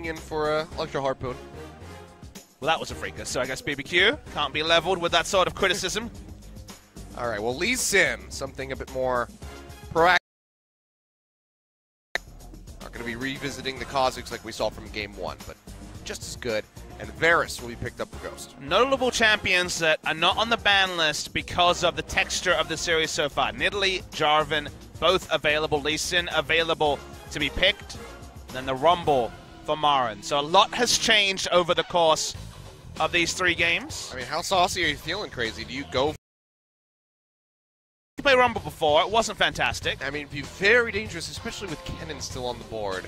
going in for Electro Harpoon. Well, that was Afreeca, so I guess BBQ can't be leveled with that sort of criticism. All right, well, Lee Sin, something a bit more proactive. Not going to be revisiting the Kha'Zix like we saw from Game 1, but just as good. And Varus will be picked up for Ghost. Notable champions that are not on the ban list because of the texture of the series so far. Nidalee, Jarvan, both available. Lee Sin available to be picked. Then the Rumble for Maren. So a lot has changed over the course of these 3 games. I mean, how saucy are you feeling, Crazy? Do you go? You played Rumble before. It wasn't fantastic. I mean, it'd be very dangerous, especially with Kennen still on the board,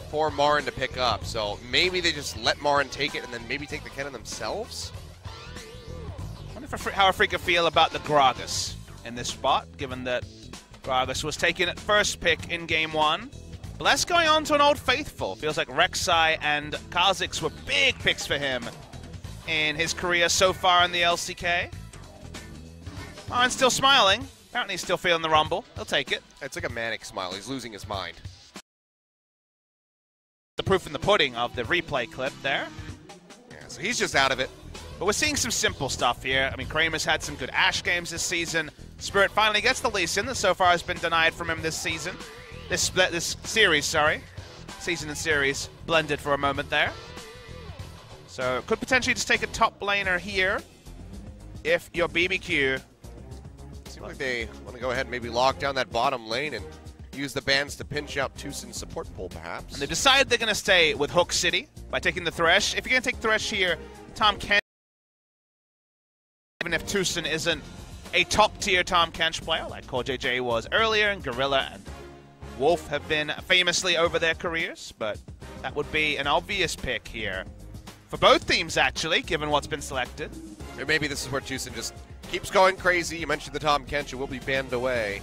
for Maren to pick up. So maybe they just let Maren take it and then maybe take the Kennen themselves? I wonder how Afreeca feel about the Gragas in this spot, given that Gragas was taken at first pick in Game 1. Bless going on to an old faithful. Feels like Rek'Sai and Kha'Zix were big picks for him in his career so far in the LCK. Maren's still smiling. Apparently he's still feeling the Rumble. He'll take it. It's like a manic smile. He's losing his mind. The proof in the pudding of the replay clip there. Yeah, so he's just out of it. But we're seeing some simple stuff here. I mean, Kramer's had some good Ashe games this season. Spirit finally gets the Lee Sin that so far has been denied from him this season. This series, sorry. Season and series blended for a moment there. So could potentially just take a top laner here if you're BBQ. Seems like they want to go ahead and maybe lock down that bottom lane and use the bans to pinch out Tusin's support pool, perhaps. And they decided they're going to stay with Hook City by taking the Thresh. If you're going to take Thresh here, Tahm Kench, even if Tusin isn't a top-tier Tahm Kench player, like Core JJ was earlier, and Gorilla and Wolf have been famously over their careers, but that would be an obvious pick here. For both teams, actually, given what's been selected. Or maybe this is where Tusin just keeps going crazy. You mentioned the Tahm Kench, it will be banned away.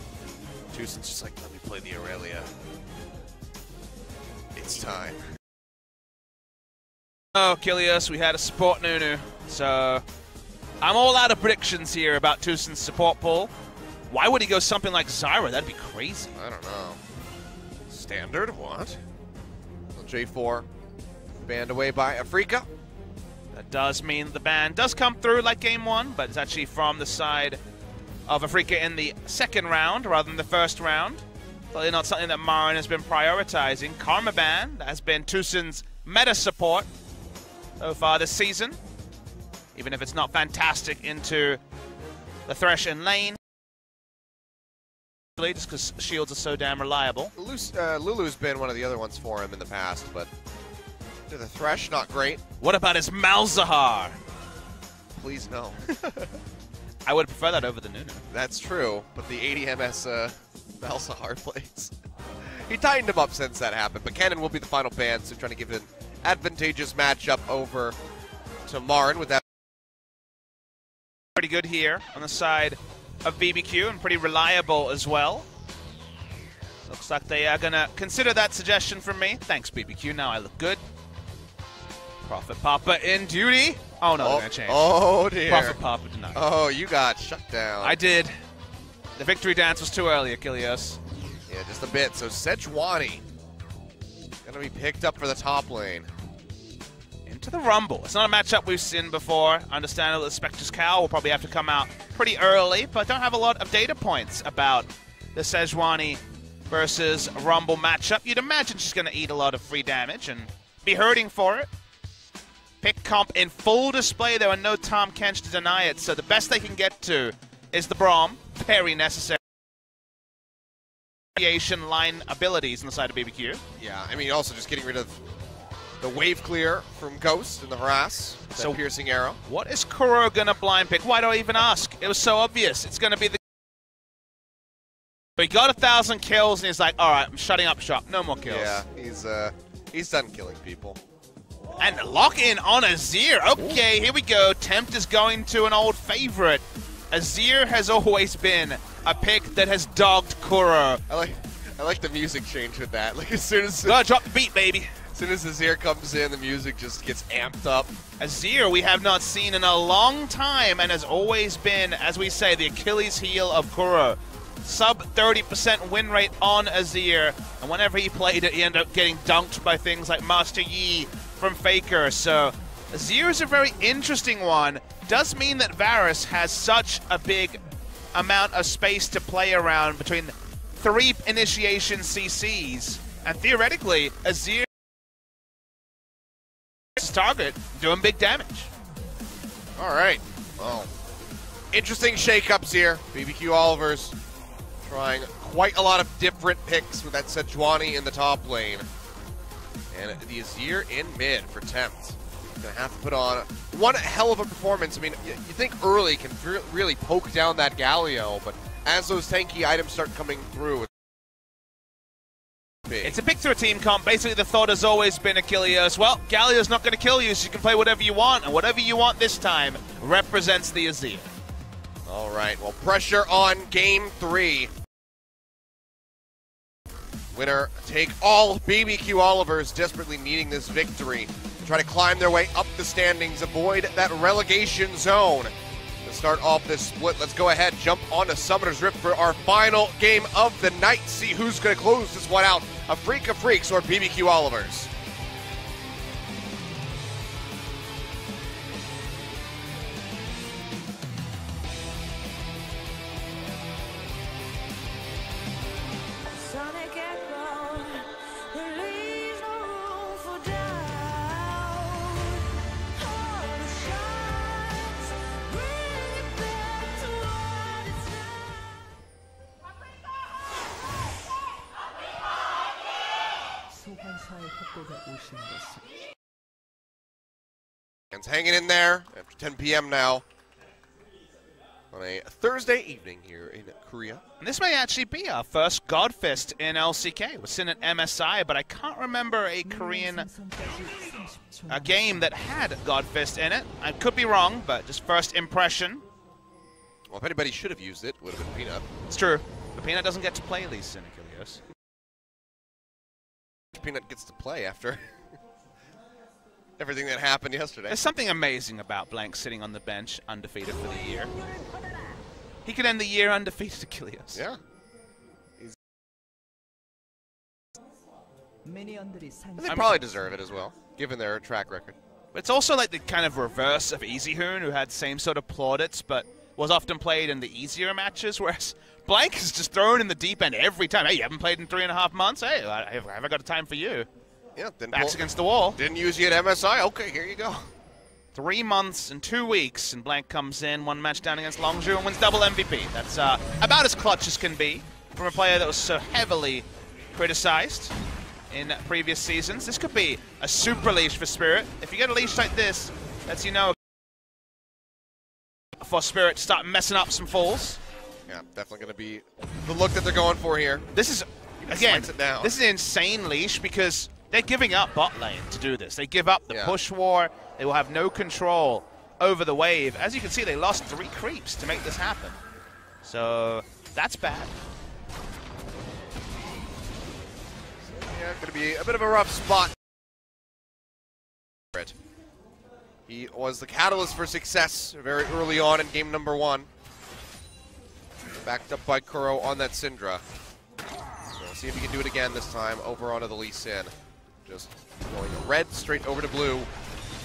Tusin's just like, let me play the Aurelia. It's time. Oh, Kilios, we had a support Nunu. So, I'm all out of predictions here about Tusin's support pool. Why would he go something like Zyra? That'd be crazy. I don't know. Standard? What? Well, J4 banned away by Afreeca. That does mean the ban does come through like Game 1, but it's actually from the side of Afreeca in the second round rather than the first round. Clearly not something that Maren has been prioritizing. Karma ban, that has been Tusin's meta support so far this season. Even if it's not fantastic into the Thresh and lane. Just because shields are so damn reliable. Lulu's been one of the other ones for him in the past, but to the Thresh, not great. What about his Malzahar? Please no. I would prefer that over the Nunu. That's true, but the 80 MS Malzahar plays. He tightened him up since that happened, but Kennen will be the final ban, so trying to give an advantageous matchup over to Maren with that. Pretty good here on the side of BBQ and pretty reliable as well. Looks like they are going to consider that suggestion from me. Thanks, BBQ. Now I look good. Prophet Papa in duty. Oh, no, they're going to change. Oh, dear. Prophet Papa denied. Oh, you got shut down. I did. The victory dance was too early, Achilles. Yeah, just a bit. So Sejuani going to be picked up for the top lane. Into the Rumble. It's not a matchup we've seen before. Understandable that Spectre's Cowl will probably have to come out pretty early, but don't have a lot of data points about the Sejuani versus Rumble matchup. You'd imagine she's going to eat a lot of free damage and be hurting for it. Pick comp in full display. There are no Tahm Kench to deny it, so the best they can get to is the Braum. Very necessary. Line abilities on the side of BBQ. Yeah, I mean, also just getting rid of the wave clear from Ghost and the harass. So piercing arrow. What is Kuro going to blind pick? Why do I even ask? It was so obvious. It's going to be the... He got 1,000 kills and he's like, all right, I'm shutting up shop. No more kills. Yeah, he's done killing people. And lock in on Azir. Okay, here we go. Tempt is going to an old favorite. Azir has always been a pick that has dogged Kuro. I like the music change with that. Like as soon as drop the beat, baby. As soon as Azir comes in, the music just gets amped up. Azir we have not seen in a long time and has always been, as we say, the Achilles heel of Kuro. sub 30% win rate on Azir, and whenever he played it, he ended up getting dunked by things like Master Yi from Faker. So Azir is a very interesting one. Does mean that Varus has such a big amount of space to play around between 3 initiation CCs, and theoretically, Azir is target doing big damage. All right. Well, interesting shakeups here. BBQ Oliver's trying quite a lot of different picks with that Sejuani in the top lane. And the Azir in mid for Tempt. Gonna have to put on one hell of a performance. I mean, you think early can really poke down that Galio, but as those tanky items start coming through, it's a pick through a team comp. Basically, the thought has always been Achilles. Well, Galio's not going to kill you, so you can play whatever you want, and whatever you want this time represents the Azir. All right, well, pressure on game 3. Winner take all. BBQ Oliver's desperately needing this victory to try to climb their way up the standings, avoid that relegation zone. To start off this split, let's go ahead, jump onto Summoner's Rift for our final game of the night. See who's going to close this one out, Afreeca Freecs or BBQ Oliver's. And hanging in there after 10 p.m. now on a Thursday evening here in Korea. And this may actually be our first Godfist in LCK. We're sitting at MSI, but I can't remember a Korean game that had Godfist in it. I could be wrong, but just first impression. Well, if anybody should have used it, would have been Peanut. It's true. But Peanut doesn't get to play Lee Sin Achilles. Peanut gets to play after everything that happened yesterday. There's something amazing about Blank sitting on the bench undefeated for the year. He could end the year undefeated, Achilles. Yeah. They probably deserve it as well, given their track record. But it's also like the kind of reverse of EasyHoon, who had same sort of plaudits, but was often played in the easier matches, whereas Blank is just thrown in the deep end every time. Hey, you haven't played in 3.5 months? Hey, have I got a time for you? Yeah, Backs against the wall. Didn't use you at MSI? Okay, here you go. 3 months and 2 weeks, and Blank comes in, 1 match down against Longzhu and wins double MVP. That's about as clutch as can be from a player that was so heavily criticized in previous seasons. This could be a super leash for Spirit. If you get a leash like this, lets you know for Spirit to start messing up some falls. Yeah, definitely going to be the look that they're going for here. This is, again, down. This is an insane leash because they're giving up bot lane to do this. They give up the push war. They will have no control over the wave. As you can see, they lost 3 creeps to make this happen. So that's bad. Yeah, going to be a bit of a rough spot. He was the catalyst for success very early on in game number 1. Backed up by Kuro on that Syndra. So see if he can do it again this time over onto the Lee Sin. Just going red straight over to blue.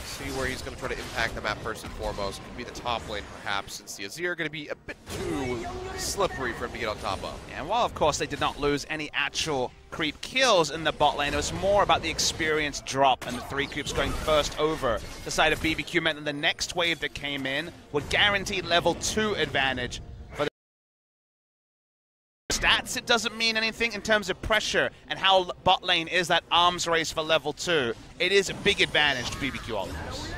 See where he's going to try to impact the map first and foremost. Could be the top lane perhaps, since the Azir are going to be a bit too slippery for him to get on top of. And while of course they did not lose any actual creep kills in the bot lane, it was more about the experience drop, and the 3 creeps going first over the side of BBQ meant that the next wave that came in would guarantee level 2 advantage. For the stats, it doesn't mean anything in terms of pressure and how bot lane is that arms race for level 2. It is a big advantage to BBQ Oliver's.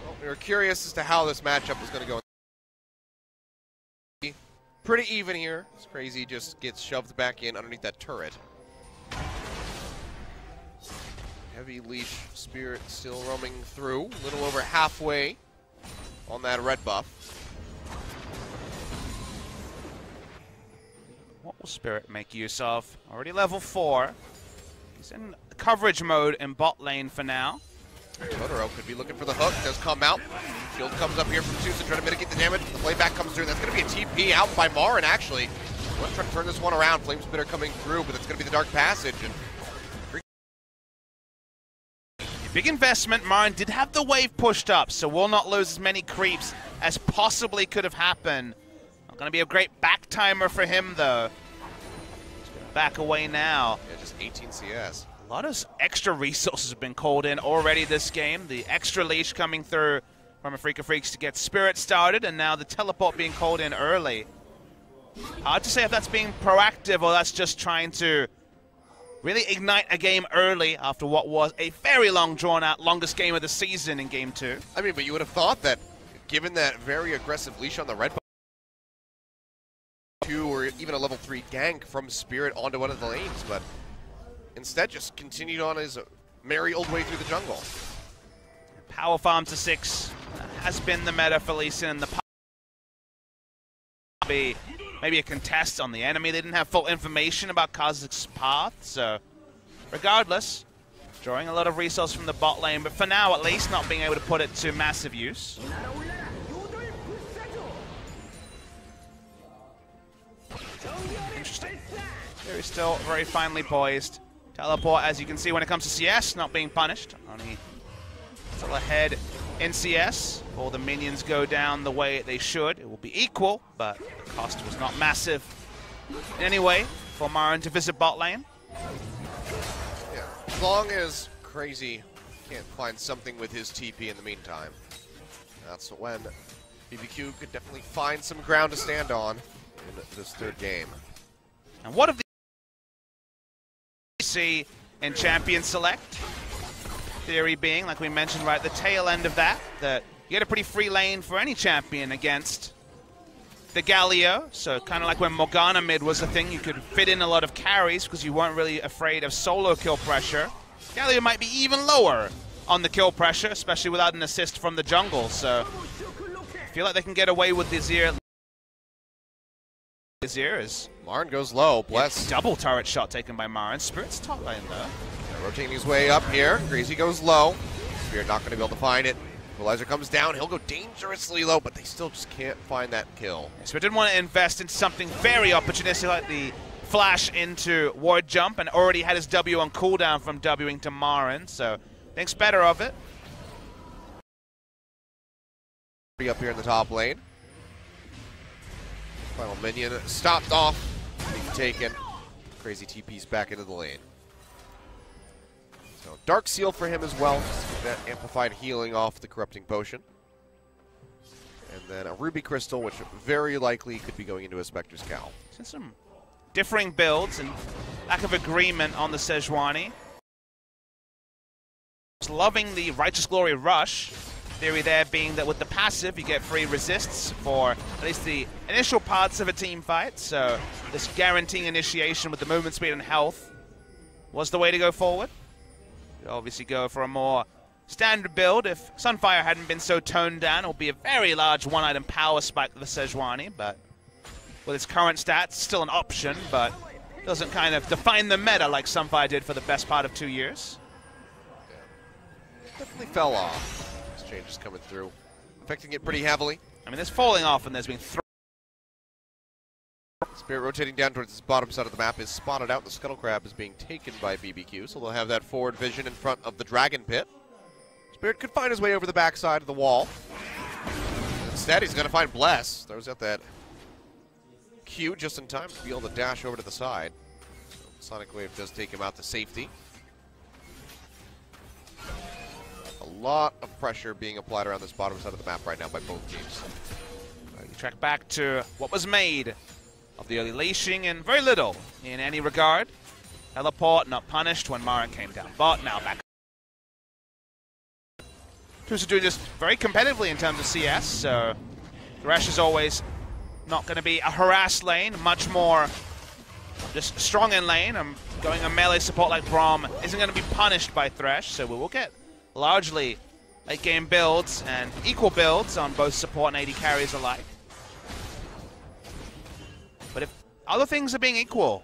Well, we were curious as to how this matchup was going to go. Pretty even here. It's crazy, just gets shoved back in underneath that turret. Heavy leash Spirit still roaming through, a little over halfway on that red buff. What will Spirit make use of? Already level 4. He's in coverage mode in bot lane for now. Totoro could be looking for the hook, does come out. Shield comes up here from Susan trying to mitigate the damage. The playback comes through. That's going to be a TP out by Marin, actually. Let's try to turn this one around. Flame Spitter coming through, but it's going to be the Dark Passage. And big investment. Marin did have the wave pushed up, so will not lose as many creeps as possibly could have happened. Not going to be a great back timer for him, though. He's going to back away now. Yeah, just 18 CS. A lot of extra resources have been called in already this game. The extra leash coming through from Afreeca Freecs to get Spirit started, and now the teleport being called in early. Hard to say if that's being proactive or that's just trying to really ignite a game early after what was a very long, drawn-out, longest game of the season in Game 2. I mean, but you would have thought that, given that very aggressive leash on the red 2 or even a level 3 gank from Spirit onto one of the lanes, but instead just continued on his merry old way through the jungle. Power farm to 6 has been the meta for Lee Sin in the past. Maybe a contest on the enemy. They didn't have full information about Kha'Zix's path, so regardless, drawing a lot of resources from the bot lane, but for now at least not being able to put it to massive use. Interesting. There is still very finely poised. Teleport, as you can see when it comes to CS, not being punished. Only still ahead in CS. All the minions go down the way they should. It will be equal, but the cost was not massive. Anyway, for Marin to visit bot lane. Yeah, as long as Crazy can't find something with his TP in the meantime, that's when BBQ could definitely find some ground to stand on in this third game. And what if the see in Champion Select? Theory being, like we mentioned right at the tail end of that, that you get a pretty free lane for any champion against the Galio. So kind of like when Morgana mid was a thing, you could fit in a lot of carries because you weren't really afraid of solo kill pressure. Galio might be even lower on the kill pressure, especially without an assist from the jungle. So I feel like they can get away with Azir. Azir is... Marin goes low, bless. Yeah, double turret shot taken by Marin. Spirit's top lane though. Rotating his way up here. Crazy goes low. Spirit not going to be able to find it. Equalizer comes down. He'll go dangerously low, but they still just can't find that kill. Yeah, Spirit didn't want to invest in something very opportunistic like the flash into ward jump and already had his W on cooldown from Wing to Marin, so thinks better of it. Up here in the top lane. Final minion stopped off. Being taken. Crazy TP's back into the lane. So Dark Seal for him as well. Just that amplified healing off the Corrupting Potion. And then a Ruby Crystal, which very likely could be going into a Spectre's Cowl. Some differing builds and lack of agreement on the Sejuani. Loving the Righteous Glory Rush. Theory there being that with the passive, you get free resists for at least the initial parts of a team fight. So this guaranteeing initiation with the movement speed and health was the way to go forward. You'd obviously go for a more standard build. If Sunfire hadn't been so toned down, it would be a very large one-item power spike for the Sejuani, but with its current stats, still an option, but doesn't kind of define the meta like Sunfire did for the best part of 2 years. Yeah. Definitely fell off. This change is coming through, affecting it pretty heavily. I mean, there's falling off and there's been Spirit rotating down towards this bottom side of the map is spotted out. The Scuttle Crab is being taken by BBQ, so they'll have that forward vision in front of the Dragon Pit. Spirit could find his way over the backside of the wall. Instead, he's going to find Bless. Throws out that Q just in time to be able to dash over to the side. So Sonic Wave does take him out to safety. A lot of pressure being applied around this bottom side of the map right now by both teams. You track back to what was made of the early leashing and very little in any regard. Teleport not punished when Marin came down bot, now back. Teams are doing this very competitively in terms of CS, so Thresh is always not going to be a harassed lane, much more just strong in lane. Going a melee support like Braum isn't going to be punished by Thresh, so we will get largely late game builds and equal builds on both support and AD carries alike. But if other things are being equal,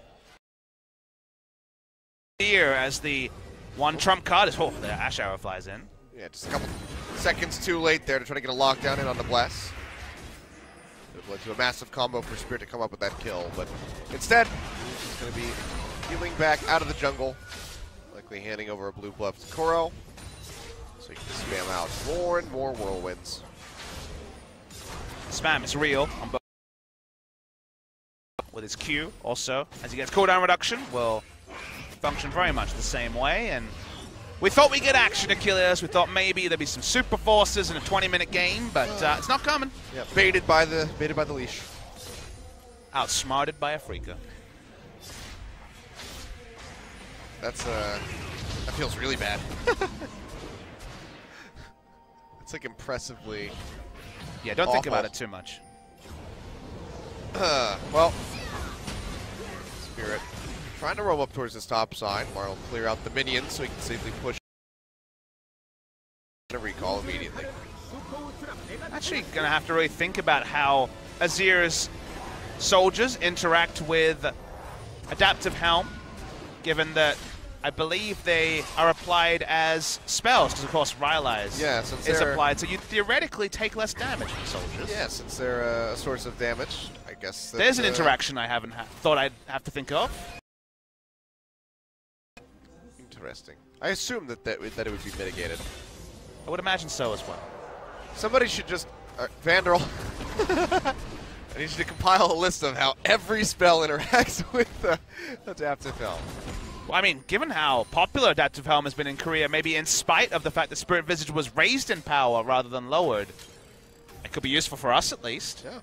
here as the one trump card is, oh, the Ash Arrow flies in. Yeah, just a couple Seconds too late there to try to get a lockdown in on the Bless. It led to a massive combo for Spirit to come up with that kill, but instead, he's going to be healing back out of the jungle, likely handing over a blue buff to Koro, so he can spam out more and more whirlwinds. Spam is real on both. With his Q also, as he gets cooldown reduction, will function very much the same way. And we thought we'd get action Achilles. We thought maybe there'd be some super forces in a 20-minute game, but it's not coming. Yeah, baited by the leash. Outsmarted by Afreeca. That's that feels really bad. It's like impressively. Yeah, don't awful. think about it too much. Well, Spirit trying to roam up towards this top side. Mar will clear out the minions so he can safely push and a recall immediately. Actually, gonna have to really think about how Azir's soldiers interact with Adaptive Helm, given that I believe they are applied as spells, because of course Rylai's is applied, so you theoretically take less damage from soldiers. Yeah, since they're a source of damage, I guess. There's an interaction I haven't thought I'd have to think of. Interesting. I assume that it would be mitigated. I would imagine so as well. Somebody should just Vanderl. I need you to compile a list of how every spell interacts with Adaptive Helm. Well, I mean, given how popular Adaptive Helm has been in Korea, maybe in spite of the fact that Spirit Visage was raised in power rather than lowered, it could be useful for us at least. Yeah.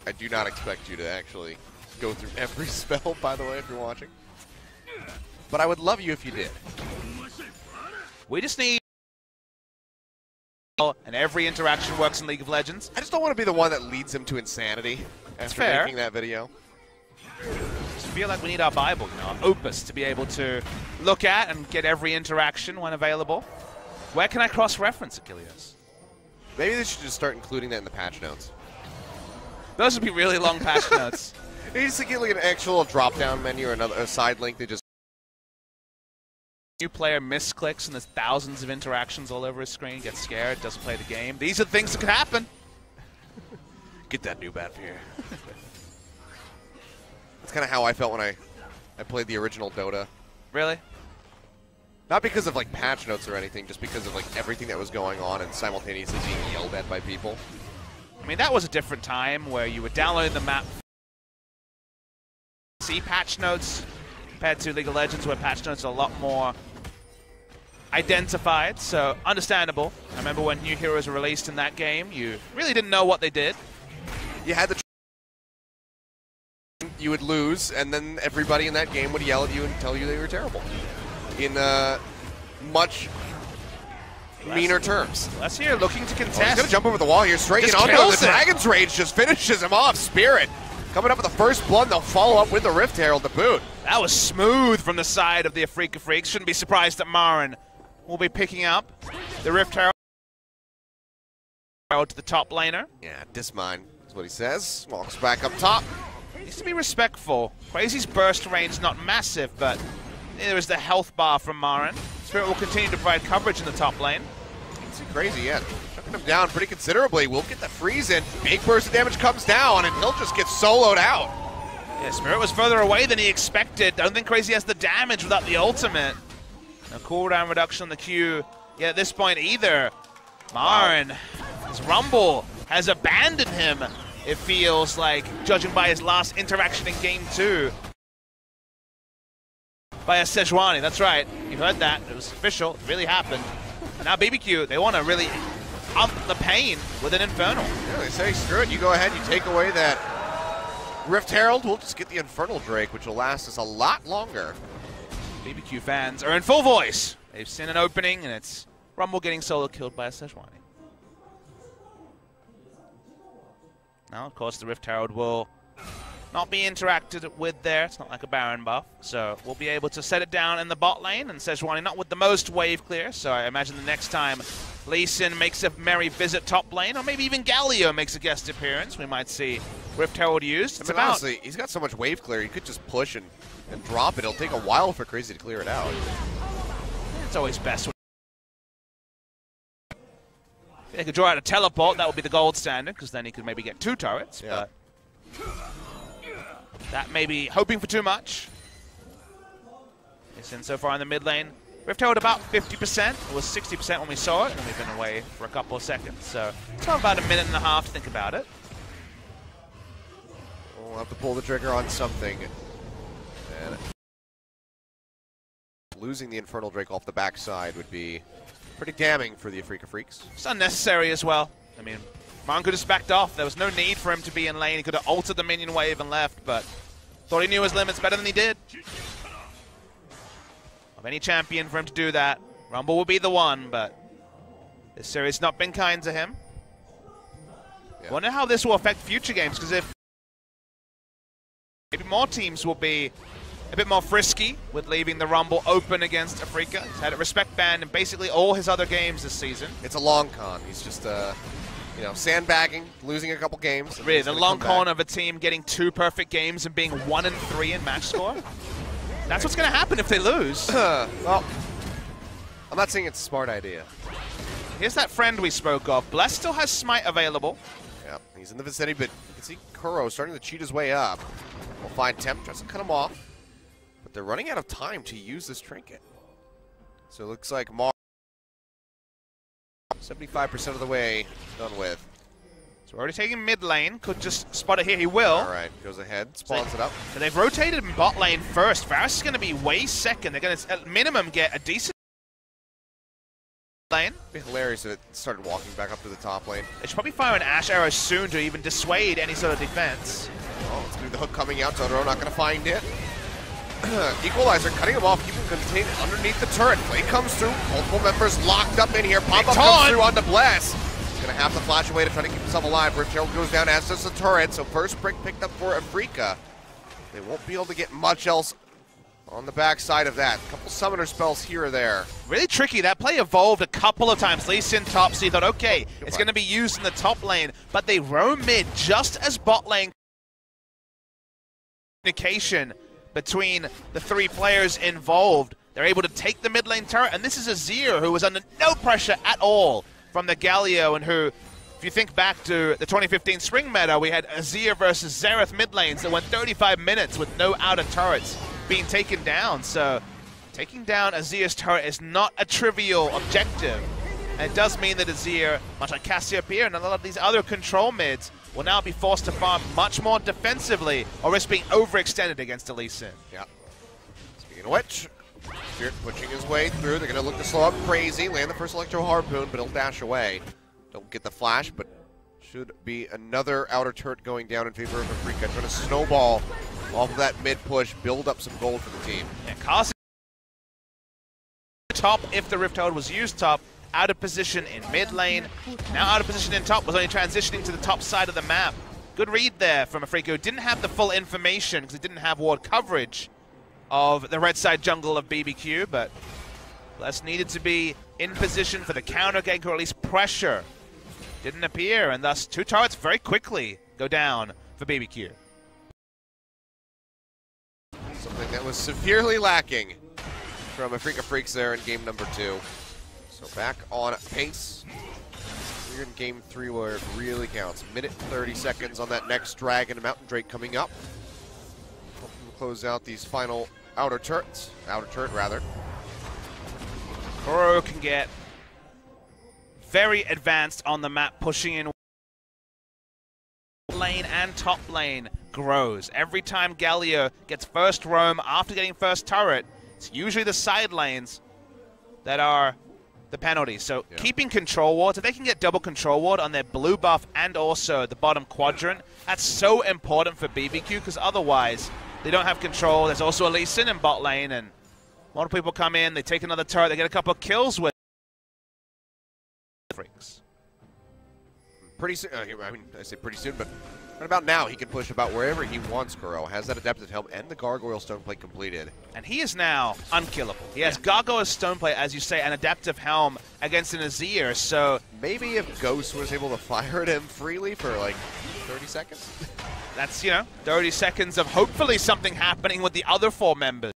I do not expect you to actually go through every spell, by the way, if you're watching. But I would love you if you did. We just need... and every interaction works in League of Legends. I just don't want to be the one that leads him to insanity after making that video. I just feel like we need our Bible, you know, our opus, to be able to look at and get every interaction when available. Where can I cross-reference Achilles? Maybe they should just start including that in the patch notes. Those would be really long patch notes. They just get like an actual drop-down menu or a side link. They just new player misclicks and there's thousands of interactions all over his screen, gets scared, doesn't play the game. These are things that could happen. Get that new bad here. That's kind of how I felt when I played the original Dota. Really? Not because of like patch notes or anything, just because of like everything that was going on and simultaneously being yelled at by people. I mean, that was a different time where you were downloading the map, see patch notes, compared to League of Legends where patch notes are a lot more identified, so understandable. I remember when new heroes were released in that game, you really didn't know what they did. You had the you would lose, and then everybody in that game would yell at you and tell you they were terrible. In much meaner terms. Les here looking to contest. He's going to jump over the wall here, straight in onto him. The Dragon's Rage just finishes him off. Spirit coming up with the first blood, and they'll follow up with the Rift Herald to boot. That was smooth from the side of the Afreeca Freecs. Shouldn't be surprised that Marin will be picking up the Rift Herald to the top laner. Yeah, dismine is what he says. Walks back up top. Needs to be respectful. Crazy's burst range not massive, but there is the health bar from Marin. Spirit will continue to provide coverage in the top lane. See Crazy, yeah. Chucking him down pretty considerably. We'll get the freeze in. Big burst of damage comes down, and he'll just get soloed out. Yeah, Spirit was further away than he expected. I don't think Crazy has the damage without the ultimate. No cooldown reduction on the Q. Yeah, at this point either. Marin, his Rumble has abandoned him, it feels like, judging by his last interaction in Game 2. By a Sejuani, that's right. You heard that. It was official. It really happened. Now BBQ, they want to really up the pain with an Infernal. Yeah, they say, screw it. You go ahead, you take away that Rift Herald. We'll just get the Infernal Drake, which will last us a lot longer. BBQ fans are in full voice. They've seen an opening, and it's Rumble getting solo killed by a Sejuani. Now, of course, the Rift Herald will not be interacted with there. It's not like a Baron buff. So we'll be able to set it down in the bot lane, and Sejuani not with the most wave clear. So I imagine the next time Lee Sin makes a merry visit top lane, or maybe even Galio makes a guest appearance, we might see Rift Herald used. I mean, honestly, he's got so much wave clear, he could just push and drop it. It'll take a while for Crazy to clear it out. That's always best. If they could draw out a teleport, that would be the gold standard, because then he could maybe get 2 turrets. Yeah. But that may be hoping for too much. It's in so far in the mid lane. Rift Herald about 50%. It was 60% when we saw it, and we've been away for a couple of seconds. So it's about a minute and a half to think about it. We'll have to pull the trigger on something. And losing the Infernal Drake off the backside would be pretty damning for the Afreeca Freecs. It's unnecessary as well. I mean, Marn could have just backed off. There was no need for him to be in lane. He could have altered the minion wave and left, but thought he knew his limits better than he did. Of any champion for him to do that, Rumble will be the one, but this series not been kind to him. Yeah. Wonder how this will affect future games, because if maybe more teams will be a bit more frisky with leaving the Rumble open against Afreeca. He's had a respect ban in basically all his other games this season. It's a long con. He's just, you know, sandbagging, losing a couple games. Really, the long con of a team getting 2 perfect games and being 1-3 in match score. That's what's going to happen if they lose. Well, I'm not saying it's a smart idea. Here's that friend we spoke of. Bless still has Smite available. Yeah, he's in the vicinity, but you can see Kuro starting to cheat his way up. We'll find Temp, tries to cut him off. But they're running out of time to use this trinket. So it looks like Mar 75% of the way done with. So we're already taking mid lane. Could just spot it here. He will. All right, goes ahead, spawns it up. So they've rotated in bot lane first. Varus is going to be way second. They're going to, at minimum, get a decent lane. It'd be hilarious if it started walking back up to the top lane. They should probably fire an Ash arrow soon to even dissuade any sort of defense. Oh, it's going to be the hook coming out. Totoro not going to find it. Equalizer cutting him off, keeping him contained underneath the turret. Play comes through. Multiple members locked up in here. Pop-up comes through onto Bless. Gonna have to flash away to try to keep himself alive. Rift Herald goes down, as does the turret. So first brick picked up for Afreeca. They won't be able to get much else on the backside of that. A couple summoner spells here or there. Really tricky. That play evolved a couple of times. Lee Sin top, so you thought, okay, it's going to be used in the top lane. But they roam mid just as bot lane communication between the 3 players involved. They're able to take the mid lane turret. And this is Azir, who was under no pressure at all from the Galio, and who, if you think back to the 2015 spring meta, we had Azir versus Xerath mid lanes that went 35 minutes with no outer turrets being taken down. So taking down Azir's turret is not a trivial objective. And it does mean that Azir, much like Cassiopeia and a lot of these other control mids, will now be forced to farm much more defensively or risk being overextended against a Lee Sin. Yeah. Speaking of which, Spirit pushing his way through. They're going to look to slow up Crazy, land the first Electro Harpoon, but he'll dash away. Don't get the flash, but should be another outer turret going down in favor of Afreeca. Trying to snowball off of that mid push, build up some gold for the team. Yeah, Kasi top if the Rift Herald was used top, out of position in mid lane, now out of position in top, was only transitioning to the top side of the map. Good read there from Afreeca, who didn't have the full information because he didn't have ward coverage of the red side jungle of BBQ, but Bless needed to be in position for the counter gank, or at least pressure. Didn't appear, and thus 2 turrets very quickly go down for BBQ. Something that was severely lacking from Afreeca Freecs there in game number 2. So back on pace. We're in game 3 where it really counts. Minute 30 seconds on that next Dragon and Mountain Drake coming up. Hoping to close out these final outer turrets. Outer turret, rather. Kuro can get very advanced on the map, pushing in lane and top lane grows. Every time Galio gets first roam after getting first turret, it's usually the side lanes that are the penalty. So keeping control wards, if they can get double control ward on their blue buff and also the bottom quadrant, that's so important for BBQ, because otherwise they don't have control. There's also a Lee Sin in bot lane, and multiple people come in, they take another turret, they get a couple of kills with Freecs. Pretty soon, I mean, I say pretty soon, but right about now, he can push about wherever he wants. Kuro has that Adaptive Helm and the Gargoyle Stoneplate completed. And he is now unkillable. He has Gargoyle Stoneplate, as you say, an Adaptive Helm against an Azir, so maybe if Ghost was able to fire at him freely for like 30 seconds. That's, 30 seconds of hopefully something happening with the other 4 members.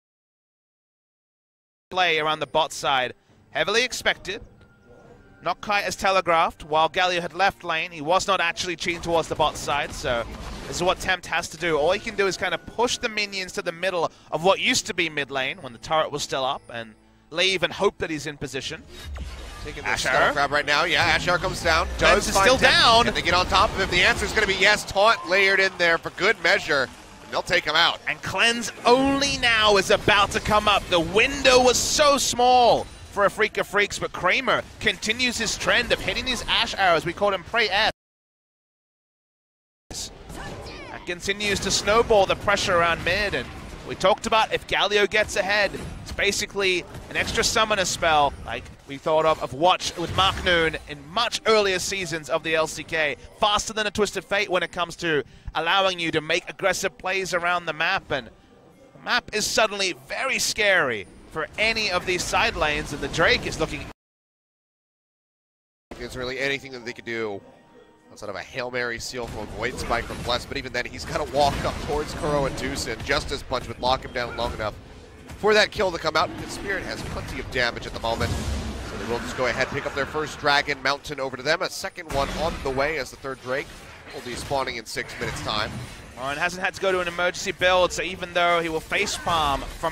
play around the bot side. Heavily expected. Not quite as telegraphed. While Galio had left lane, he was not actually cheating towards the bot side, so this is what Tempt has to do. All he can do is kind of push the minions to the middle of what used to be mid lane when the turret was still up, and leave and hope that he's in position. Taking the stun grab right now. Yeah, Ashar comes down. Does is still down. Can they get on top of him? The answer is going to be yes. Taunt layered in there for good measure. And they'll take him out. And Cleanse only now is about to come up. The window was so small for Afreeca Freecs, but Kramer continues his trend of hitting these Ash arrows. We called him Prey S. That continues to snowball the pressure around mid, and we talked about if Galio gets ahead, it's basically an extra summoner spell like we thought of Watch with Mark Noon in much earlier seasons of the LCK. Faster than a Twisted Fate when it comes to allowing you to make aggressive plays around the map, and the map is suddenly very scary for any of these side lanes, and the Drake is looking... There's really anything that they could do outside of a Hail Mary seal from a Void Spike from Bless, but even then he's got to walk up towards Kuro and Deucin. Justice Punch would lock him down long enough for that kill to come out, because Spirit has plenty of damage at the moment. So they will just go ahead, pick up their first Dragon Mountain over to them. A second one on the way as the third Drake will be spawning in 6 minutes time. And hasn't had to go to an emergency build, so even though he will facepalm from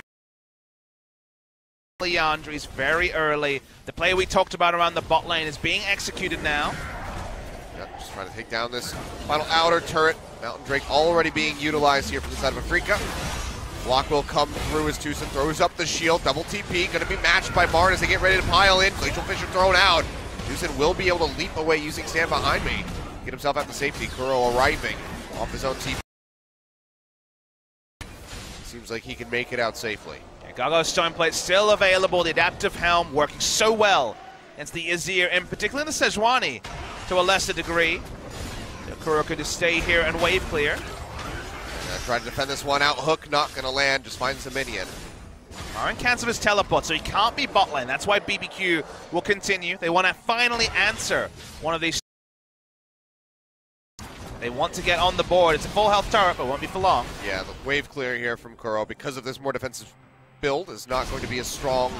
Leandri's very early, the play we talked about around the bot lane is being executed now. Yep, just trying to take down this final outer turret. Mountain Drake already being utilized here from the side of Afreeca. Block will come through as Deucin throws up the shield. Double TP, going to be matched by Marn as they get ready to pile in. Glacial Fissure thrown out. Deucin will be able to leap away using Stand Behind Me. Get himself out to safety. Kuro arriving off his own TP. Seems like he can make it out safely. Gargo's Stone Plate still available. The Adaptive Helm working so well against the Azir, and particularly in the Sejuani to a lesser degree. So Kuro could just stay here and wave clear. Try to defend this one out. Hook not going to land. Just finds a minion. Marin cancels his teleport, so he can't be bot lane. That's why BBQ will continue. They want to finally answer one of these. They want to get on the board. It's a full health turret, but won't be for long. Yeah, the wave clear here from Kuro because of this more defensive build is not going to be as strong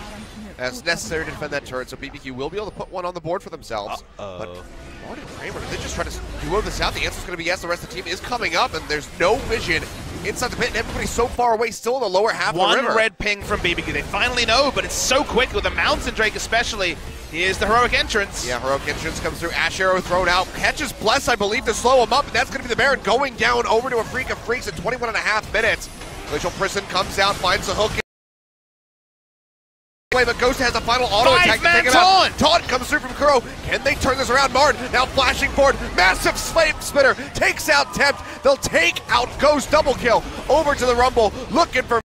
as necessary to defend that turret, so BBQ will be able to put one on the board for themselves. But Martin Kramer, they just try to duo this out. The answer is going to be yes. The rest of the team is coming up, and there's no vision inside the pit, and everybody's so far away, still in the lower half of the river. One red ping from BBQ. They finally know, but it's so quick with the Mountain Drake especially. Here's the heroic entrance. Yeah, heroic entrance comes through. Ash Arrow thrown out. Catches Bless, I believe, to slow him up, and that's going to be the Baron going down over to Afreeca Freecs at 21.5 minutes. Glacial Prison comes out, finds the hook. But Ghost has a final auto attack to take him out. Taunt comes through from Kuro. Can they turn this around? Martin now flashing forward. Massive slave spitter takes out Tempt. They'll take out Ghost. Double kill over to the Rumble. Looking for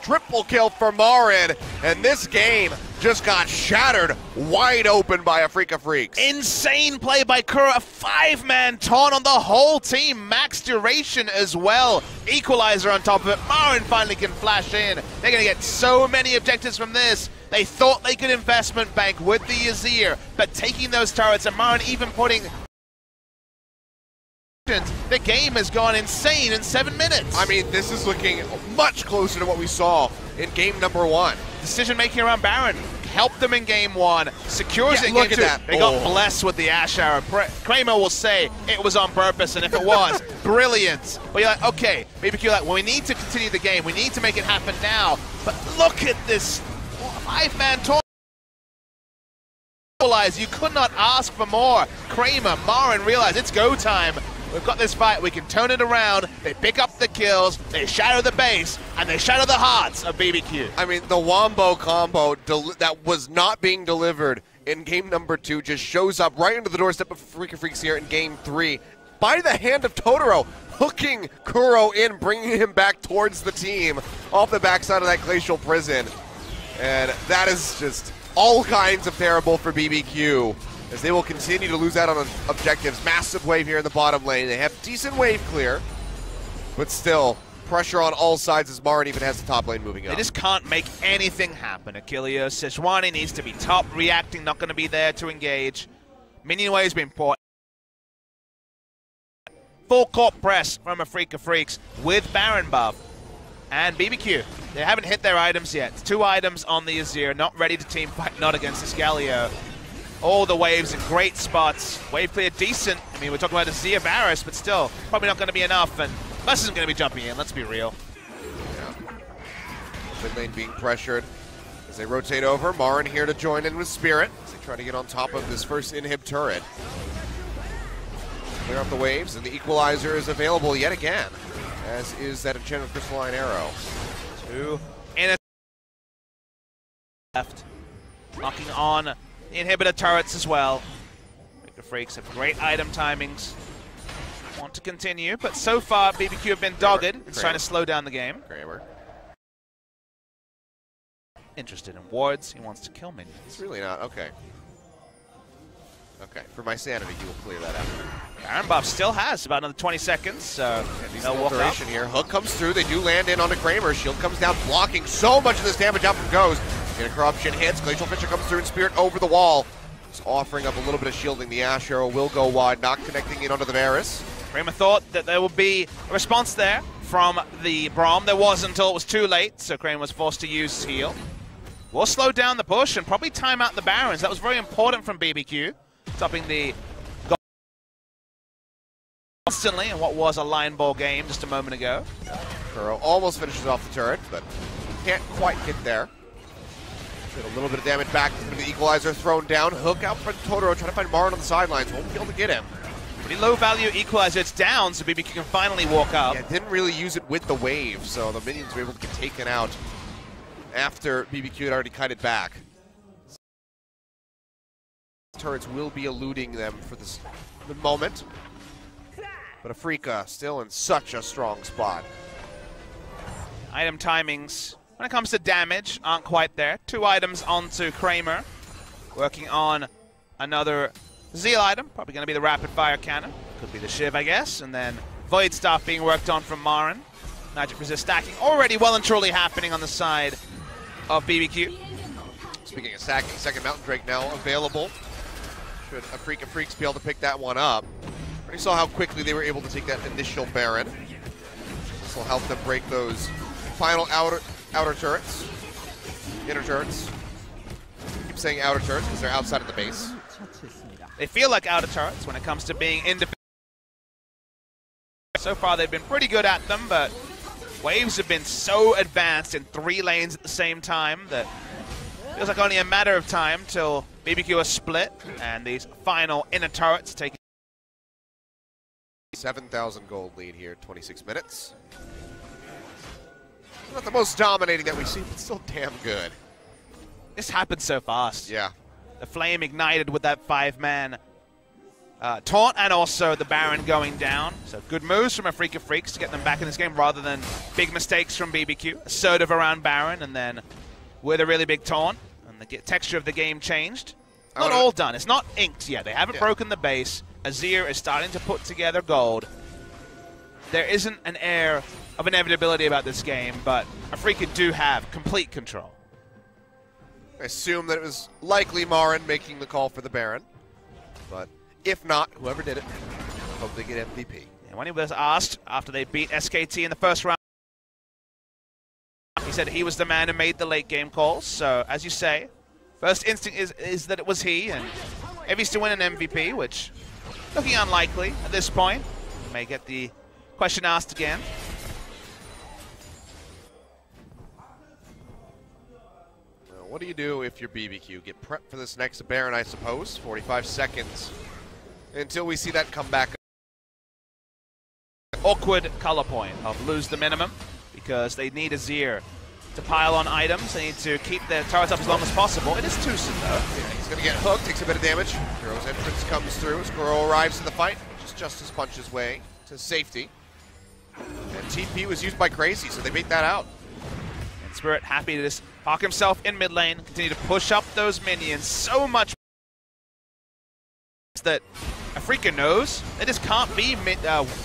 triple kill for Marin. And this game just got shattered wide open by Afreeca Freecs. Insane play by Kuro. A 5-man taunt on the whole team. Max duration as well. Equalizer on top of it. Marin finally can flash in. They're going to get so many objectives from this. They thought they could investment bank with the Azir, but taking those turrets and Marin even putting... The game has gone insane in 7 minutes. I mean, this is looking much closer to what we saw in game number 1. Decision making around Baron helped them in game 1, secures it in game 2. They got blessed with the Ash Arrow. Kramer will say it was on purpose, and if it was, brilliant. But you're like, okay, BBQ like, well, we need to continue the game. We need to make it happen now. But look at this 5-man taunt. You could not ask for more. Kramer, Marin realize it's go time. We've got this fight, we can turn it around. They pick up the kills, they shatter the base, and they shatter the hearts of BBQ. I mean, the Wombo combo that was not being delivered in game number 2 just shows up right into the doorstep of Afreeca Freecs here in game 3 by the hand of Totoro, hooking Kuro in, bringing him back towards the team off the backside of that Glacial Prison. And that is just all kinds of terrible for BBQ, as they will continue to lose out on objectives. Massive wave here in the bottom lane. They have decent wave clear, but still, pressure on all sides as Marin even has the top lane moving up. They just can't make anything happen. Achilles, Sejuani needs to be top, reacting, not going to be there to engage. Minion wave's been poor. Full court press from Afreeca Freecs with Baron buff. And BBQ, they haven't hit their items yet. 2 items on the Azir, not ready to team fight, not against this Galio. All the waves in great spots. Wave clear decent. I mean, we're talking about Azir Varus, but still, probably not going to be enough. And Bus isn't going to be jumping in, let's be real. Yeah. Mid lane being pressured as they rotate over. Marin here to join in with Spirit as they try to get on top of this first inhib turret. Clear up the waves, and the equalizer is available yet again, as is that enchanted crystalline arrow. 2 in a left. Knocking on the inhibitor turrets as well. Afreeca Freecs have great item timings. Want to continue, but so far BBQ have been dogged. It's trying to slow down the game. Kramer. Interested in wards. He wants to kill minions. It's really not. Okay. Okay. For my sanity, he will clear that out. Baron buff still has about another 20 seconds, so they'll walk duration here. Hook comes through. They do land in onto Kramer. Shield comes down, blocking so much of this damage out from Ghost. Corruption hits. Glacial Fisher comes through, and Spirit over the wall. Just offering up a little bit of shielding. The Ash Arrow will go wide, not connecting in onto the Varus. Kramer thought that there would be a response there from the Braum. There was until it was too late, so Kramer was forced to use his heal. We'll slow down the push and probably time out the Barons. That was very important from BBQ, stopping the constantly in what was a line ball game just a moment ago. Kuro almost finishes off the turret, but can't quite get there. Did a little bit of damage back to the equalizer thrown down. Hook out from Totoro, trying to find Marin on the sidelines. Won't be able to get him. Pretty low value equalizer. It's down, so BBQ can finally walk up. Yeah, didn't really use it with the wave, so the minions were able to get taken out after BBQ had already kited back. Turrets will be eluding them for the moment. But Afreeca still in such a strong spot. Item timings, when it comes to damage, aren't quite there. 2 items onto Kramer. Working on another Zeal item. Probably going to be the rapid fire cannon. Could be the Shiv, I guess. And then Void Staff being worked on from Marin. Magic resist stacking already well and truly happening on the side of BBQ. Speaking of stacking, second Mountain Drake now available. Should Afreeca Freecs be able to pick that one up. Already saw how quickly they were able to take that initial Baron. This will help them break those final outer turrets. Inner turrets. I keep saying outer turrets because they're outside of the base. They feel like outer turrets when it comes to being independent. So far they've been pretty good at them, but waves have been so advanced in 3 lanes at the same time that it feels like only a matter of time till BBQ is split and these final inner turrets take 7,000 gold lead here, 26 minutes. Not the most dominating that we've seen, but still damn good. This happened so fast. Yeah. The flame ignited with that 5-man taunt, and also the Baron going down. So good moves from Afreeca Freecs to get them back in this game rather than big mistakes from BBQ. Assertive around Baron, and then with a really big taunt, and the texture of the game changed. Not all done. It's not inked yet. They haven't broken the base. Azir is starting to put together gold. There isn't an air of inevitability about this game, but Afreeca do have complete control. I assume that it was likely Marin making the call for the Baron, but if not, whoever did it, hope they get MVP. And when he was asked after they beat SKT in the first round, he said he was the man who made the late game calls. So, as you say, first instinct is that it was he, and if he's to win an MVP, which looking unlikely at this point, may get the question asked again. What do you do if you're BBQ? Get prepped for this next Baron, I suppose. 45 seconds until we see that come back. Awkward color point of lose the minimum because they need Azir to pile on items. They need to keep their turrets up as long as possible. It is Tucson, though. Yeah, he's going to get hooked, takes a bit of damage. Kuro's entrance comes through. Kuro arrives to the fight. Justice punches way to safety. And TP was used by Crazy, so they beat that out. And Spirit happy to just park himself in mid lane, continue to push up those minions. So much that Afreeca knows they just can't be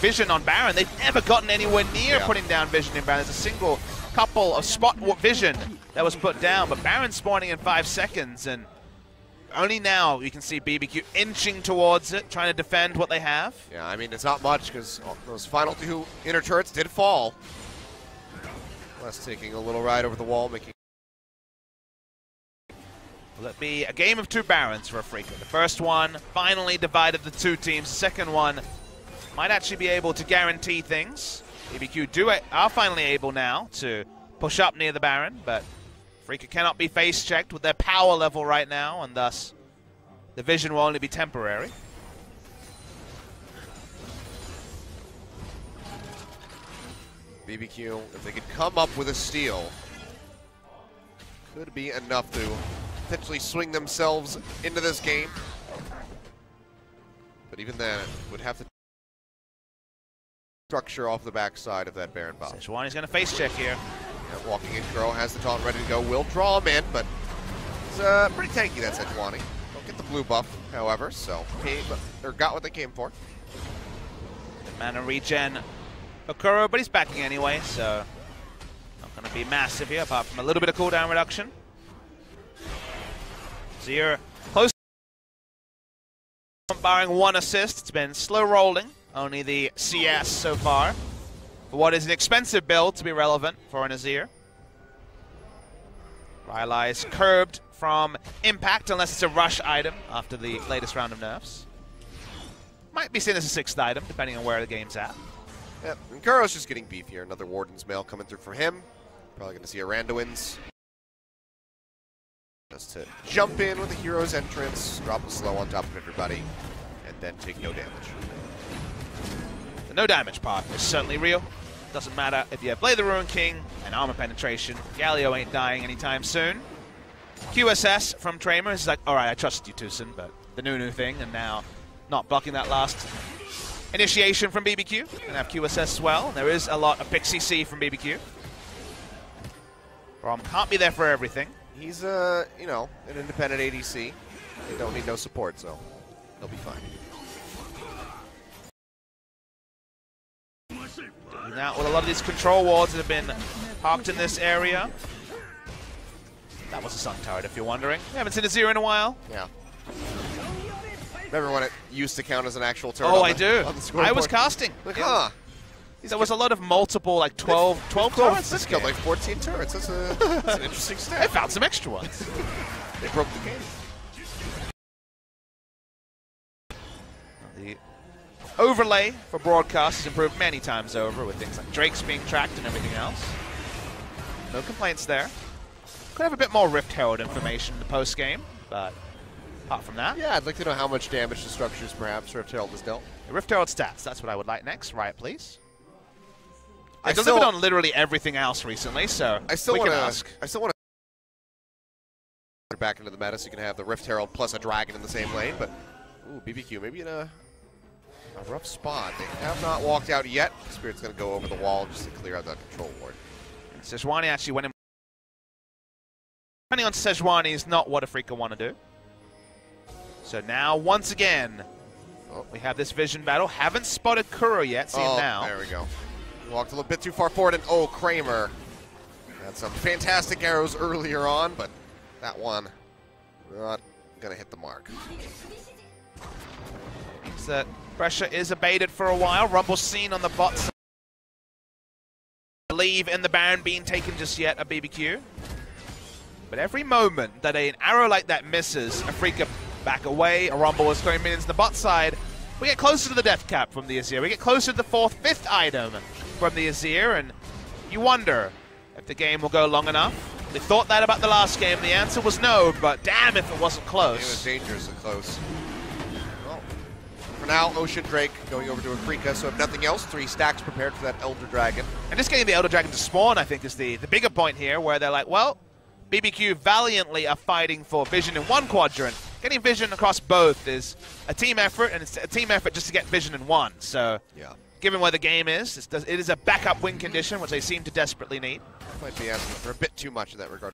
vision on Baron. They've never gotten anywhere near putting down vision in Baron. There's a single couple of spot vision that was put down, but Baron spawning in 5 seconds, and only now you can see BBQ inching towards it, trying to defend what they have. Yeah, I mean, it's not much because those final 2 inner turrets did fall. West taking a little ride over the wall, making... Will it be a game of two Barons for Afreeca? The first one finally divided the two teams. The second one might actually be able to guarantee things. BBQ are finally able now to push up near the Baron, but Afreeca cannot be face-checked with their power level right now, and thus the vision will only be temporary. BBQ, if they could come up with a steal, could be enough to potentially swing themselves into this game. But even then, it would have to structure off the backside of that Baron bomb. Sejuani's going to face check here. Yeah, walking in, Kuro has the taunt ready to go. Will draw him in, but it's pretty tanky, that Sejuani. Don't get the blue buff, however, so got what they came for. Mana regen for Kuro, but he's backing anyway, so not going to be massive here, apart from a little bit of cooldown reduction. Azir close, barring one assist. It's been slow rolling, only the CS so far. For what is an expensive build to be relevant for an Azir. Rylai is curbed from impact unless it's a rush item after the latest round of nerfs. Might be seen as a 6th item, depending on where the game's at. Yep, and Kuro's just getting beefier. Another Warden's Mail coming through for him. Probably going to see a Randuin's. Just to jump in with the hero's entrance, drop a slow on top of everybody, and then take no damage. The no damage part is certainly real. Doesn't matter if you have Blade the Ruin King and armor penetration. Galio ain't dying anytime soon. QSS from Tramer is like, alright, I trusted you, Tucson, but the new thing, and now not blocking that last initiation from BBQ. And have QSS as well. There is a lot of Pixie C from BBQ. Brom can't be there for everything. He's, you know, an independent ADC. They don't need no support, so they'll be fine. Now, with a lot of these control wards that have been parked in this area. That was a Sun turret, if you're wondering. We haven't seen a Azir in a while. Yeah. Remember when it used to count as an actual turret? Oh, I do. I was casting. Like, huh. There was a lot of multiple, like 12 turrets. This killed like 14 turrets. That's an interesting stat. I found some extra ones. They broke the game. The overlay for broadcast has improved many times over with things like Drakes being tracked and everything else. No complaints there. Could have a bit more Rift Herald information in the post-game, but apart from that. Yeah, I'd like to know how much damage to structures perhaps Rift Herald has dealt. The Rift Herald stats, that's what I would like next. Riot, please. It delivered on literally everything else recently, so I still want to back into the meta so you can have the Rift Herald plus a dragon in the same lane, but ooh, BBQ maybe in a rough spot. They have not walked out yet. Spirit's going to go over the wall just to clear out that control ward. And Sejuani actually went in. Depending on Sejuani is not what Afreeca want to do. So now, once again, we have this vision battle. Haven't spotted Kuro yet. See him now. There we go. He walked a little bit too far forward, and Kramer had some fantastic arrows earlier on, but that one not going to hit the mark. Means that pressure is abated for a while. Rumble seen on the bot side. Believe in the Baron being taken just yet, a BBQ. But every moment that an arrow like that misses, Afreeca back away, a Rumble is throwing minions on the bot side. We get closer to the death cap from the Azir. We get closer to the 4th, 5th item from the Azir, and you wonder if the game will go long enough. We thought that about the last game. The answer was no, but damn if it wasn't close. It was dangerously close. Well, for now, Ocean Drake going over to Afreeca, so if nothing else, 3 stacks prepared for that Elder Dragon. And just getting the Elder Dragon to spawn, I think, is the bigger point here, where they're like, well, BBQ valiantly are fighting for Vision in one quadrant. Getting Vision across both is a team effort, and it's a team effort just to get Vision in one. So, yeah. Given where the game is, it is a backup win condition, which they seem to desperately need. Might be asking for a bit too much in that regard.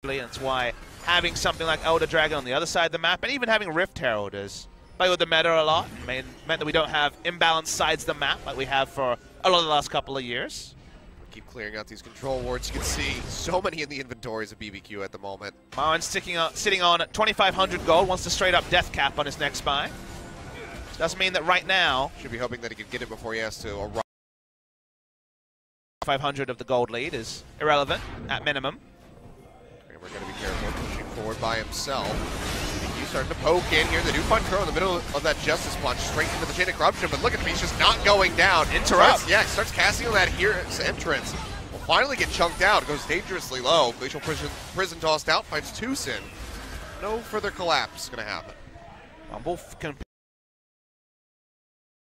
And it's why having something like Elder Dragon on the other side of the map, and even having Rift Herald is play with the meta a lot. Meant that we don't have imbalanced sides of the map like we have for a lot of the last couple of years. Keep clearing out these control wards. You can see so many in the inventories of BBQ at the moment. Marwin's sitting on 2,500 gold, wants to straight up death cap on his next buy. Doesn't mean that right now. Should be hoping that he could get it before he has to arrive 500 of the gold lead is irrelevant at minimum. And we're going to be careful, pushing forward by himself. BBQ starting to poke in here. They do find Crow in the middle of that Justice Punch, straight into the chain of corruption, but look at me, he's just not going down. Interrupt. Starts casting on that Here's entrance. Will finally get chunked out, goes dangerously low. Glacial Prison tossed out, finds Tucson. No further collapse going to happen. Rumble can...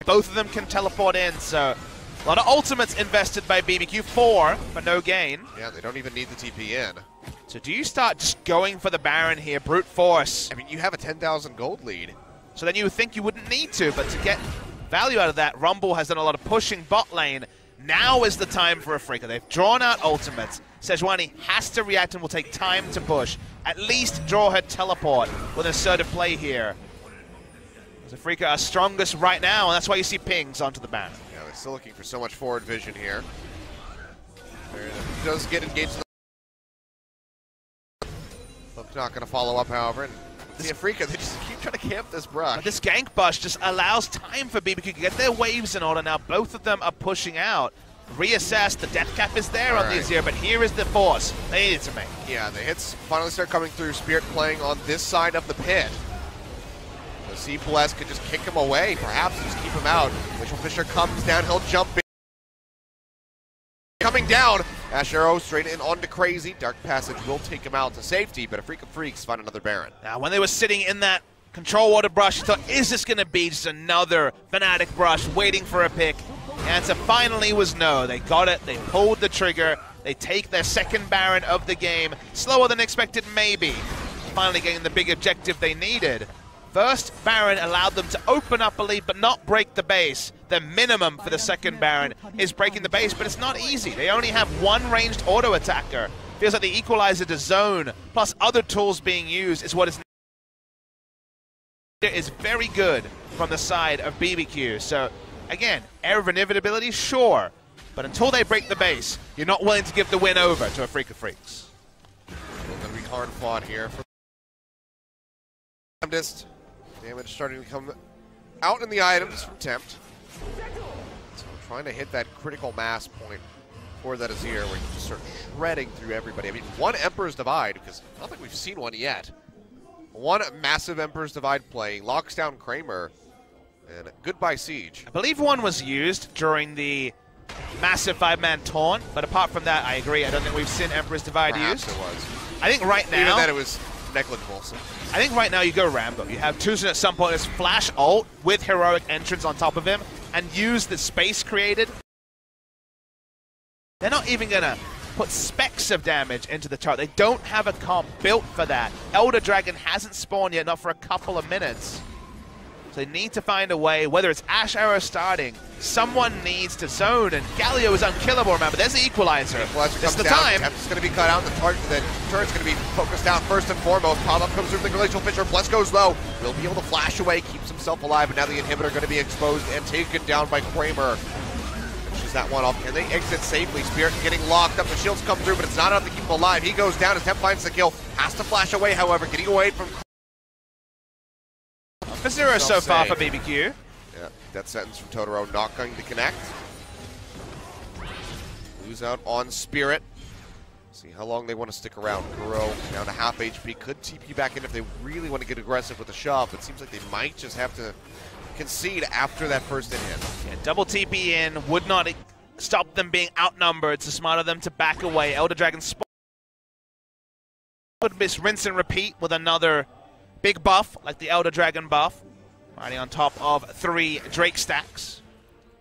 Both of them can teleport in, so a lot of ultimates invested by BBQ. 4, but no gain. Yeah, they don't even need the TP in. So do you start just going for the Baron here, brute force? I mean, you have a 10,000 gold lead. So then you would think you wouldn't need to, but to get value out of that, Rumble has done a lot of pushing bot lane. Now is the time for Afreeca. They've drawn out ultimates. Sejuani has to react and will take time to push. At least draw her teleport with an assertive play here. Afreeca are strongest right now, and that's why you see pings onto the Baron. Yeah, they're still looking for so much forward vision here. There does get engaged. Look, not going to follow up, however. And the Afreeca, they just keep trying to camp this brush. But this gank bush just allows time for BBQ to get their waves in order. Now both of them are pushing out. Reassess, the death cap is there on the Azir, but here is the force they needed to make. Yeah, the hits finally start coming through. Spirit playing on this side of the pit. See, Bless could just kick him away, perhaps just keep him out. Glacial Fissure comes down, he'll jump in. Coming down, Ash Arrow straight in onto Crazy. Dark Passage will take him out to safety, but Afreeca Freecs find another Baron. Now, when they were sitting in that control water brush, you thought, is this going to be just another Fnatic brush waiting for a pick? The answer finally was no. They got it, they pulled the trigger, they take their second Baron of the game. Slower than expected, maybe. Finally getting the big objective they needed. First Baron allowed them to open up a lead but not break the base. The minimum for the second Baron is breaking the base, but it's not easy. They only have one ranged auto attacker. Feels like the equalizer to zone plus other tools being used is what is very good from the side of BBQ. So again, air of inevitability, sure, but until they break the base, you're not willing to give the win over to Afreeca Freecs. It's going to be hard fought here. Damage starting to come out in the items from Tempt. So trying to hit that critical mass point for that Azir where you just start shredding through everybody. I mean, one Emperor's Divide, because I don't think we've seen one yet. One massive Emperor's Divide play, locks down Kramer, and goodbye Siege. I believe one was used during the massive 5-man taunt, but apart from that, I agree. I don't think we've seen Emperor's Divide Perhaps used. It was. I think right now... Even that it was negligible. So. I think right now you go Rambo. You have Tucson at some point as flash ult with heroic entrance on top of him and use the space created. They're not even going to put specks of damage into the chart. They don't have a comp built for that. Elder Dragon hasn't spawned yet, not for a couple of minutes. So they need to find a way, whether it's Ash Arrow starting, someone needs to zone, and Galio is unkillable, remember. There's the equalizer. This is the time. Tempt's going to be cut out, the turret's going to be focused out first and foremost. Pop-up comes through the Glacial Fissure, Bless goes low. Will be able to flash away, keeps himself alive, but now the inhibitor going to be exposed and taken down by Kramer. Finishes that one off. Can they exit safely? Spirit getting locked up, the shields come through, but it's not enough to keep him alive. He goes down as Tempt finds the kill, has to flash away, however, getting away from for 0 so far for BBQ. Yeah, that sentence from Totoro not going to connect. Lose out on Spirit. See how long they want to stick around. Kuro down to half HP. Could TP back in if they really want to get aggressive with a shove. It seems like they might just have to concede after that first hit. Yeah, double TP in would not stop them being outnumbered. So smart of them to back away. Elder Dragon spawn. Would miss rinse and repeat with another big buff, like the Elder Dragon buff, riding on top of 3 Drake stacks.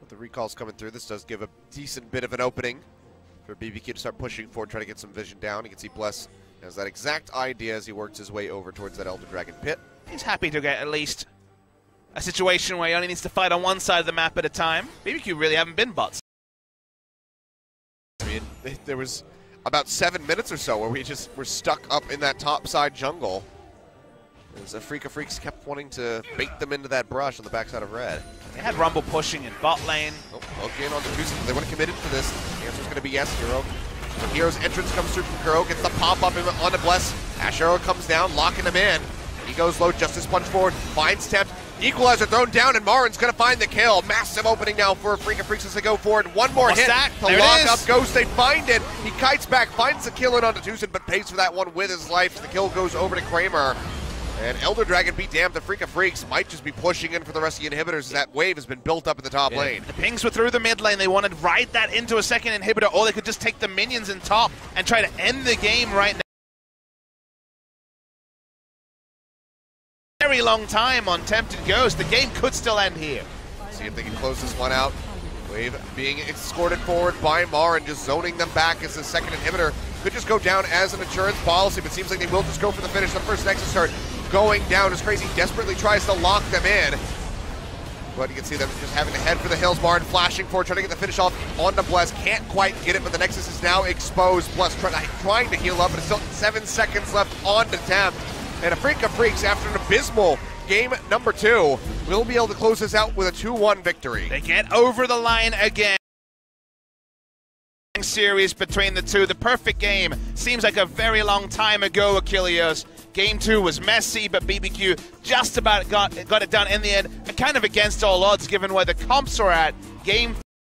With the recalls coming through, this does give a decent bit of an opening for BBQ to start pushing forward, try to get some vision down. You can see Bless has that exact idea as he works his way over towards that Elder Dragon pit. He's happy to get at least a situation where he only needs to fight on one side of the map at a time. BBQ really haven't been bots. I mean, there was about 7 minutes or so where we just were stuck up in that top side jungle. As Afreeca Freecs kept wanting to bait them into that brush on the backside of red. They had Rumble pushing in bot lane. Oh, look in on the Tucson. They want to commit into this. The answer's going to be yes, Hero. When Hero's entrance comes through from Kuro, gets the pop-up onto Bless. Ash Arrow comes down, locking him in. He goes low, Justice Punch forward, finds Tempt, Equalizer thrown down, and Marin's going to find the kill. Massive opening now for Afreeca Freecs as they go forward. One more hit to lock up Ghost. They find it. He kites back, finds the kill in onto Tucson, but pays for that one with his life. The kill goes over to Kramer. And Elder Dragon be damned, the Afreeca Freecs might just be pushing in for the rest of the inhibitors as that wave has been built up in the top lane. The pings were through the mid lane. They wanted to ride that into a second inhibitor, or they could just take the minions in top and try to end the game right now. Very long time on Tempted Ghost. The game could still end here. See if they can close this one out. Wave being escorted forward by Mar and just zoning them back as the second inhibitor could just go down as an insurance policy, but seems like they will just go for the finish. The first Nexus start going down as Crazy desperately tries to lock them in. But you can see them just having to head for the hills. Martin flashing forward, trying to get the finish off onto Bless. Can't quite get it, but the Nexus is now exposed. Bless trying to heal up, but it's still 7 seconds left on the Temp. And Afreeca Freecs, after an abysmal game number 2, will be able to close this out with a 2-1 victory. They get over the line again. Series between the two. The perfect game seems like a very long time ago, Achilles. Game 2 was messy, but BBQ just about got it done in the end, kind of against all odds given where the comps are at. Game